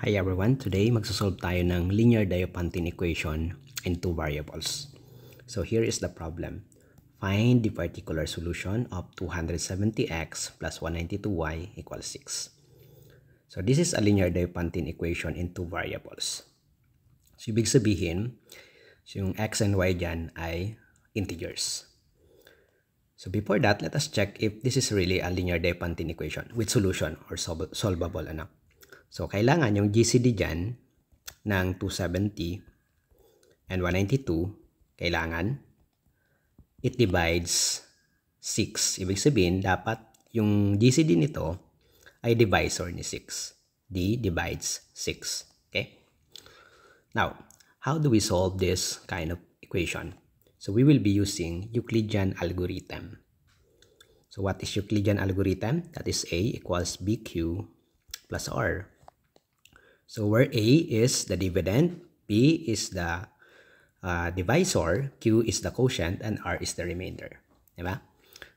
Hi everyone, today magsasolve tayo ng linear Diophantine equation in two variables. So here is the problem. Find the particular solution of 270x plus 192y equals 6. So this is a linear Diophantine equation in two variables. So ibig sabihin, yung x and y dyan ay integers. So before that, let us check if this is really a linear Diophantine equation with solution or solvable. So, kailangan yung GCD dyan ng 270 and 192, kailangan it divides 6. Ibig sabihin, dapat yung GCD nito ay divisor ni 6. D divides 6. Okay? Now, how do we solve this kind of equation? So, we will be using Euclidean algorithm. So, what is Euclidean algorithm? That is A equals BQ plus R. So where A is the dividend, B is the divisor, Q is the quotient, and R is the remainder. Diba?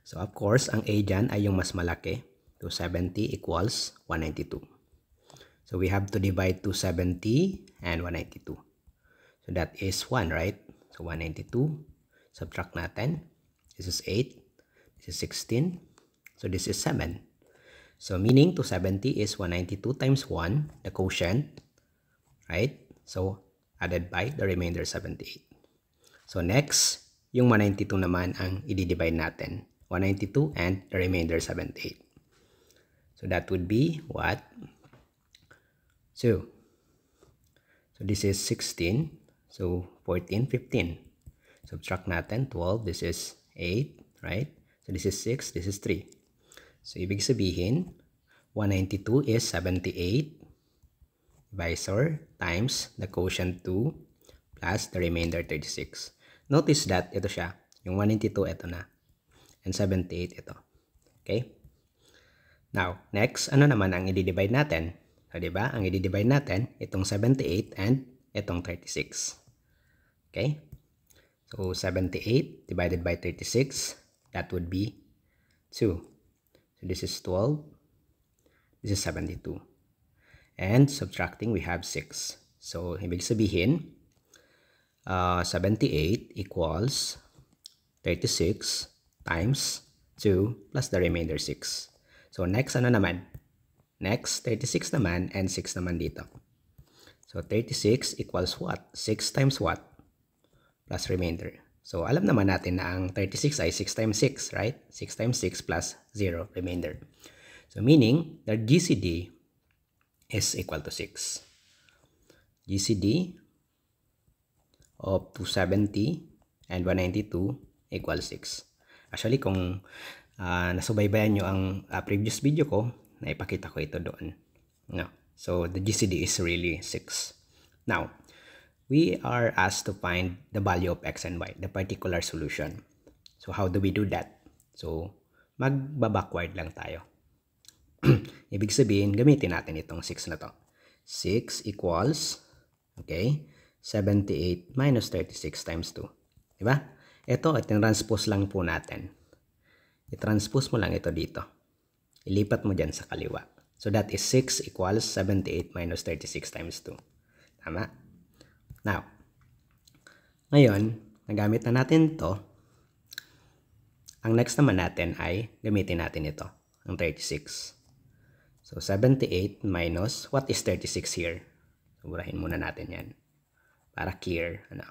So of course, ang A dyan ay yung mas malaki. 270 equals 192. So we have to divide 270 and 192. So that is 1, right? So 192. Subtract natin. This is 8. This is 16. So this is 7. So meaning 270 is 192 times 1, the quotient, right? So added by the remainder 78. So next, yung 192 naman ang i-divide natin. 192 and the remainder 78. So that would be what? 2. So this is 16. So 14, 15. Subtract natin 12. This is 8, right? So this is 6. This is 3. So, ibig sabihin, 192 is 78 divisor times the quotient 2 plus the remainder 36. Notice that ito siya. Yung 192, ito na. And 78, ito. Okay? Now, next, ano naman ang i-divide natin? So, diba? Ang i-divide natin, itong 78 and itong 36. Okay? So, 78 divided by 36, that would be 2. So this is 12, this is 72. And subtracting, we have 6. So, ibig sabihin, 78 equals 36 times 2 plus the remainder 6. So, next, ano naman? Next, 36 naman and 6 naman dito. So, 36 equals what? 6 times what? Plus remainder. So, alam naman natin na ang 36 ay 6 times 6, right? 6 times 6 plus 0, remainder. So, meaning, the GCD is equal to 6. GCD of 270 and 192 equals 6. Actually, kung nasubaybayan nyo ang previous video ko, naipakita ko ito doon. No. So, the GCD is really 6. Now, we are asked to find the value of x and y, the particular solution. So, how do we do that? So, magba-backward lang tayo. Ibig sabihin, gamitin natin itong 6 na to. 6 equals, okay, 78 minus 36 times 2. Diba? Ito, transpose lang po natin. I-transpose mo lang ito dito. Ilipat mo dyan sa kaliwa. So, that is 6 equals 78 minus 36 times 2. Tama? Now, ngayon, nagamit na natin ito. Ang next naman natin ay gamitin natin ito, ang 36. So, 78 minus, what is 36 here? So, burahin muna natin yan. Para clear. Ano?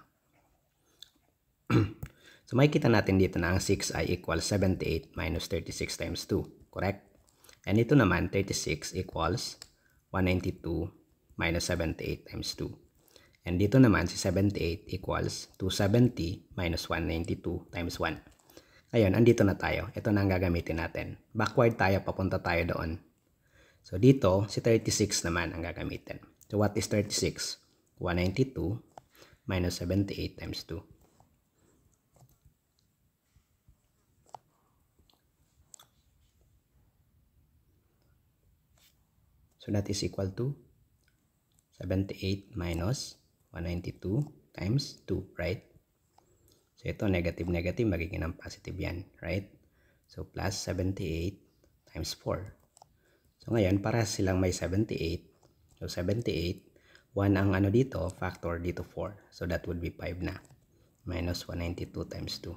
So, makikita natin dito na ang 6 ay equals 78 minus 36 times 2. Correct? And ito naman, 36 equals 192 minus 78 times 2. And dito naman, si 78 equals 270 minus 192 times 1. Ngayon, andito na tayo. Ito na ang gagamitin natin. Backward tayo, papunta tayo doon. So, dito, si 36 naman ang gagamitin. So, what is 36? 192 minus 78 times 2. So, that is equal to 78 minus 192 times 2, right? So, ito, negative, magiging ang positive yan, right? So, plus 78 times 4. So, ngayon, para silang may 78, So 78. 1 ang ano dito, factor dito 4. So that would be 5 na. Minus 192 times 2.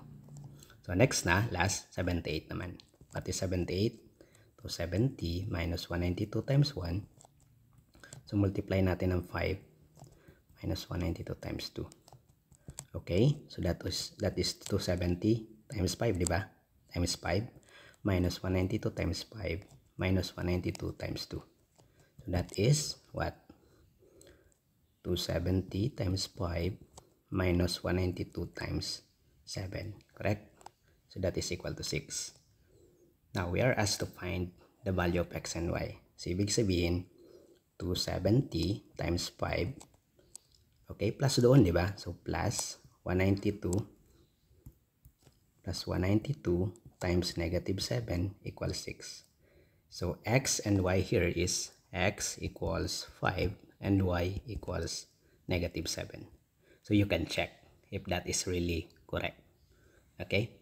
So next na, last, 78 naman. What is 78? 270 minus 192 times 1. So multiply natin ng 5 minus 192 times 2. Okay? So that is 270 times 5, di ba? Times 5 minus 192 times 5 minus 192 times 2. So that is what? 270 times 5 minus 192 times 7. Correct? So that is equal to 6. Now, we are asked to find the value of x and y. So, ibig sabihin, 270 times 5. Okay, plus doon, di ba? So, plus 192 plus 192 times negative 7 equals 6. So, x and y here is x equals 5 and y equals negative 7. So, you can check if that is really correct. Okay?